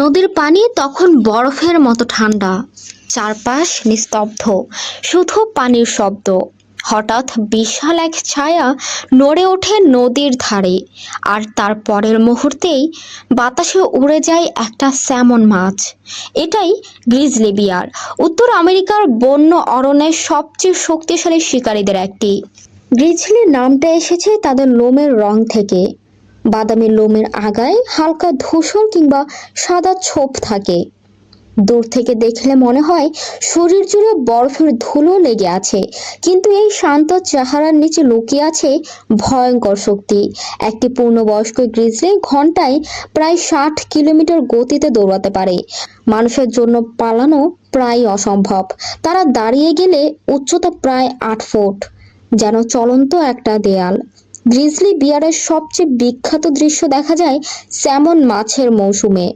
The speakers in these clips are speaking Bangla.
নদীর পানি তখন বরফের মতো ঠান্ডা, চারপাশ নিস্তব্ধ, শুধু পানির শব্দ। হঠাৎ বিশাল এক ছায়া নড়ে ওঠে নদীর ধারে, আর তার পরের মুহূর্তেই বাতাসে উড়ে যায় একটা স্যামন মাছ। এটাই গ্রিজলি বিয়ার, উত্তর আমেরিকার বন্য অরণ্যের সবচেয়ে শক্তিশালী শিকারীদের একটি। গ্রিজলি নামটা এসেছে তাদের লোমের রং থেকে। বাদামি লোমের আগায় হালকা ধূসর কিংবা সাদা ছোপ থাকে। দূর থেকে দেখলে মনে হয় শরীর জুড়ে বরফের ধুলো লেগে আছে, কিন্তু এই শান্ত চেহারার নিচে লুকিয়ে আছে ভয়ঙ্কর শক্তি। একটি পূর্ণবয়স্ক গ্রিজলি ঘন্টায় প্রায় 60 কিলোমিটার গতিতে দৌড়াতে পারে। মানুষের জন্য পালানো প্রায় অসম্ভব। তারা দাঁড়িয়ে গেলে উচ্চতা প্রায় 8 ফুট, যেন চলন্ত একটা দেয়াল। গ্রিজলি বিয়ারের সবচেয়ে বিখ্যাত দৃশ্য দেখা যায় স্যামন মাছের মৌসুমে।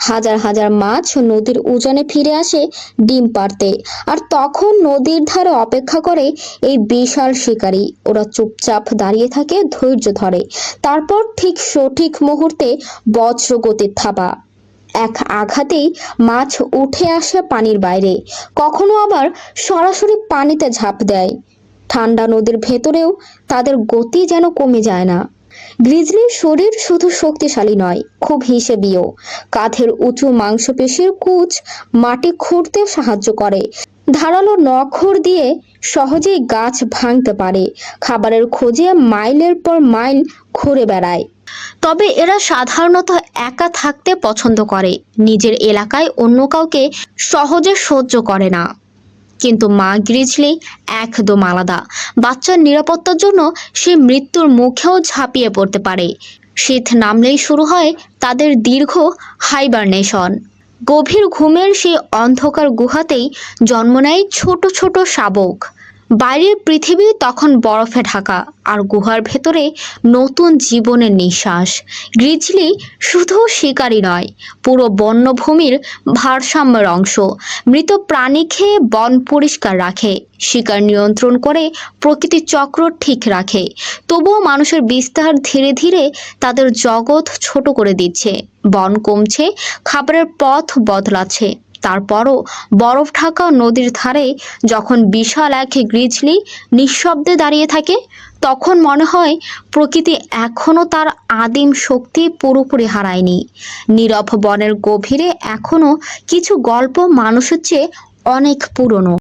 হাজার হাজার মাছ নদীর উজানে ফিরে আসে ডিম পাড়তে, আর তখন নদীর ধারে অপেক্ষা করে এই বিশাল শিকারী। ওরা চুপচাপ দাঁড়িয়ে থাকে, ধৈর্য ধরে, তারপর ঠিক সঠিক মুহূর্তে বজ্র গতির থাবা। এক আঘাতেই মাছ উঠে আসে পানির বাইরে, কখনো আবার সরাসরি পানিতে ঝাঁপ দেয়। ঠান্ডা নদীর ভেতরেও তাদের গতি যেন কমে যায় না। গ্রিজলির শরীর শুধু শক্তিশালী নয়, খুব হিসেবিও। কাঁধের উঁচু মাংসপেশির কুচ মাটি খুঁড়তে সাহায্য করে। ধারালো নখর দিয়ে সহজেই গাছ ভাঙতে পারে। খাবারের খোঁজে মাইলের পর মাইল ঘুরে বেড়ায়। তবে এরা সাধারণত একা থাকতে পছন্দ করে, নিজের এলাকায় অন্য কাউকে সহজে সহ্য করে না। কিন্তু মা গ্রিজলি একদম আলাদা। বাচ্চার নিরাপত্তার জন্য সে মৃত্যুর মুখেও ঝাঁপিয়ে পড়তে পারে। শীত নামলেই শুরু হয় তাদের দীর্ঘ হাইবারনেশন। গভীর ঘুমের সেই অন্ধকার গুহাতেই জন্ম নেয় ছোট ছোট শাবক। বাইরের পৃথিবী তখন বরফে ঢাকা, আর গুহার ভেতরে নতুন জীবনের নিঃশ্বাস। গ্রিজলি শুধু শিকারী নয়, পুরো বন্যভূমির ভারসাম্যের অংশ। মৃত প্রাণী খেয়ে বন পরিষ্কার রাখে, শিকার নিয়ন্ত্রণ করে, প্রকৃতির চক্র ঠিক রাখে। তবুও মানুষের বিস্তার ধীরে ধীরে তাদের জগৎ ছোট করে দিচ্ছে। বন কমছে, খাবারের পথ বদলাচ্ছে। তারপরও বরফ ঢাকা নদীর ধারে যখন বিশাল এক গ্রিজলি নিঃশব্দে দাঁড়িয়ে থাকে, তখন মনে হয় প্রকৃতি এখনো তার আদিম শক্তি পুরোপুরি হারায়নি। নীরব বনের গভীরে এখনো কিছু গল্প মানুষের চেয়ে অনেক পুরনো।